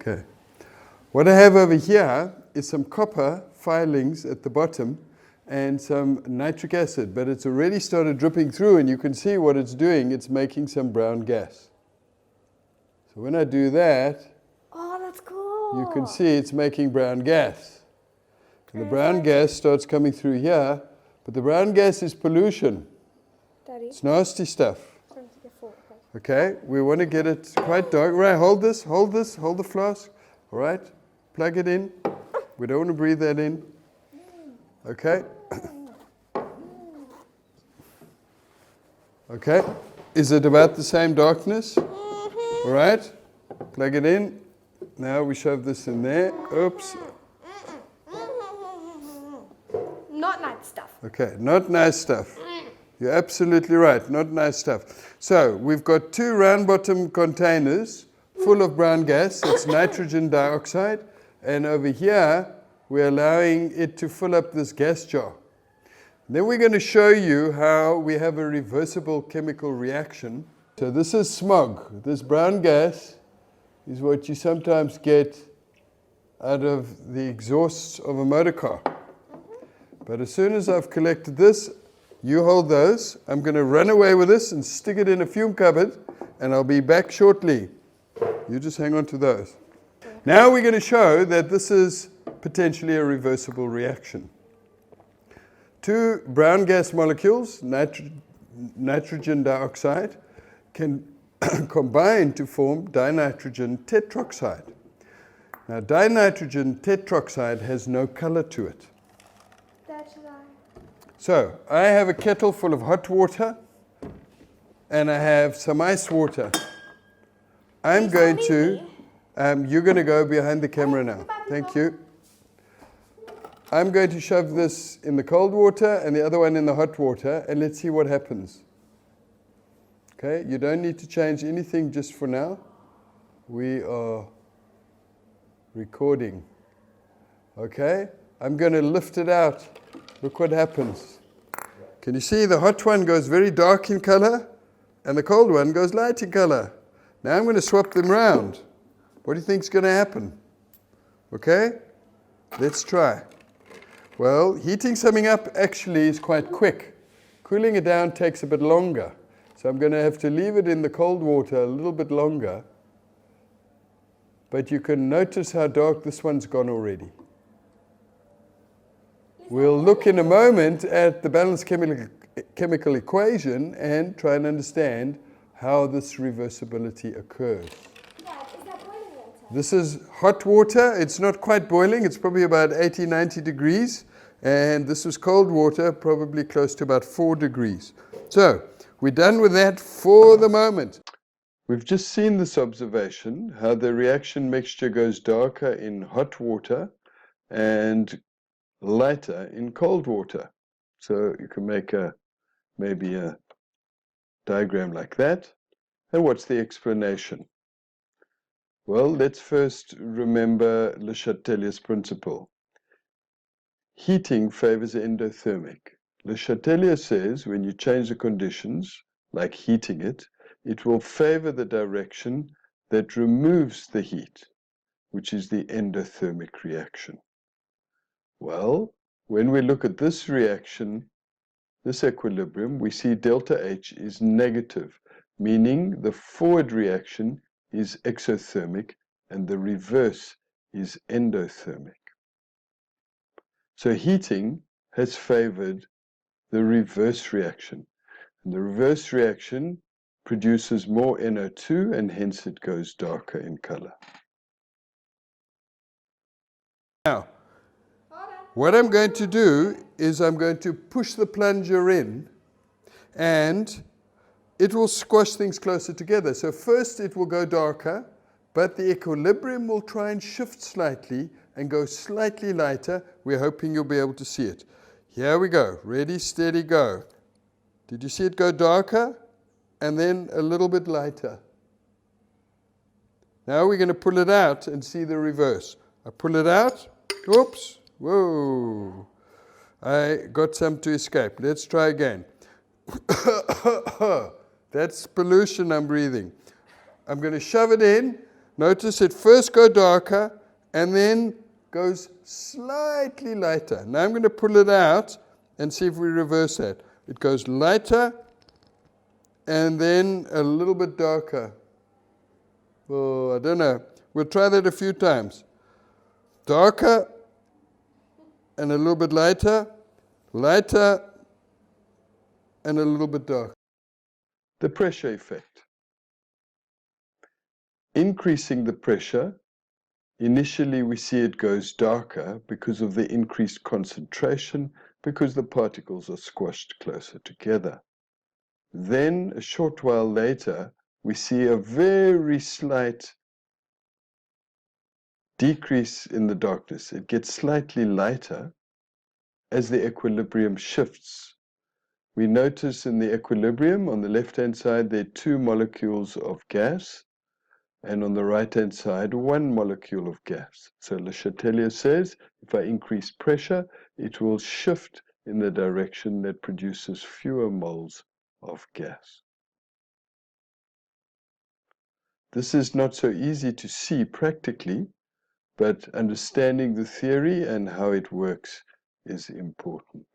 Okay. What I have over here is some copper filings at the bottom and some nitric acid, but it's already started dripping through, and you can see what it's doing. It's making some brown gas. So when I do that, oh, that's cool. You can see it's making brown gas. And the brown gas starts coming through here, but the brown gas is pollution. Daddy. It's nasty stuff. Okay, we want to get it quite dark. Right, hold this, hold the flask. All right, plug it in. We don't want to breathe that in. Okay. Okay, is it about the same darkness? All right, plug it in. Now we shove this in there. Oops. Not nice stuff. Okay, not nice stuff. You're absolutely right, not nice stuff. So we've got two round bottom containers full of brown gas. It's nitrogen dioxide. And over here, we're allowing it to fill up this gas jar. Then we're going to show you how we have a reversible chemical reaction. So this is smog. This brown gas is what you sometimes get out of the exhausts of a motor car. But as soon as I've collected this, you hold those. I'm going to run away with this and stick it in a fume cupboard, and I'll be back shortly. You just hang on to those. Now we're going to show that this is potentially a reversible reaction. Two brown gas molecules, nitrogen dioxide, can combine to form dinitrogen tetroxide. Now, dinitrogen tetroxide has no color to it. That's right. So, I have a kettle full of hot water, and I have some ice water. I'm going to, you're going to go behind the camera now. Thank you. I'm going to shove this in the cold water and the other one in the hot water, and let's see what happens. Okay, you don't need to change anything just for now. We are recording. Okay, I'm going to lift it out. Look what happens. Can you see the hot one goes very dark in color and the cold one goes light in color? Now I'm going to swap them around. What do you think is going to happen? Okay, let's try. Well, heating something up actually is quite quick. Cooling it down takes a bit longer. So I'm going to have to leave it in the cold water a little bit longer. But you can notice how dark this one's gone already. We'll look in a moment at the balanced chemical equation and try and understand how this reversibility occurs. Dad, is that boiling water? This is hot water. It's not quite boiling. It's probably about 80, 90 degrees. And this is cold water, probably close to about 4 degrees. So, we're done with that for the moment. We've just seen this observation, how the reaction mixture goes darker in hot water and lighter in cold water. So you can make maybe a diagram like that. And what's the explanation? Well, let's first remember Le Chatelier's principle. Heating favors endothermic. Le Chatelier says when you change the conditions, like heating it, it will favor the direction that removes the heat, which is the endothermic reaction. Well, when we look at this reaction, this equilibrium, we see delta H is negative, meaning the forward reaction is exothermic and the reverse is endothermic. So heating has favored the reverse reaction. And the reverse reaction produces more NO2 and hence it goes darker in color. Now, what I'm going to do is I'm going to push the plunger in and it will squash things closer together. So first it will go darker, but the equilibrium will try and shift slightly and go slightly lighter. We're hoping you'll be able to see it. Here we go. Ready, steady, go. Did you see it go darker? And then a little bit lighter. Now we're going to pull it out and see the reverse. I pull it out. Oops. Whoa. I got some to escape. Let's try again. That's pollution I'm breathing. I'm going to shove it in. Notice it first goes darker and then goes slightly lighter. Now I'm going to pull it out and see if we reverse that. It goes lighter and then a little bit darker. Oh, I don't know. We'll try that a few times. Darker and a little bit lighter, lighter and a little bit darker. The pressure effect. Increasing the pressure, initially we see it goes darker because of the increased concentration, because the particles are squashed closer together. Then, a short while later, we see a very slight decrease in the darkness. It gets slightly lighter as the equilibrium shifts. We notice in the equilibrium, on the left-hand side, there are 2 molecules of gas, and on the right-hand side, 1 molecule of gas. So Le Chatelier says, if I increase pressure, it will shift in the direction that produces fewer moles of gas. This is not so easy to see practically, but understanding the theory and how it works is important.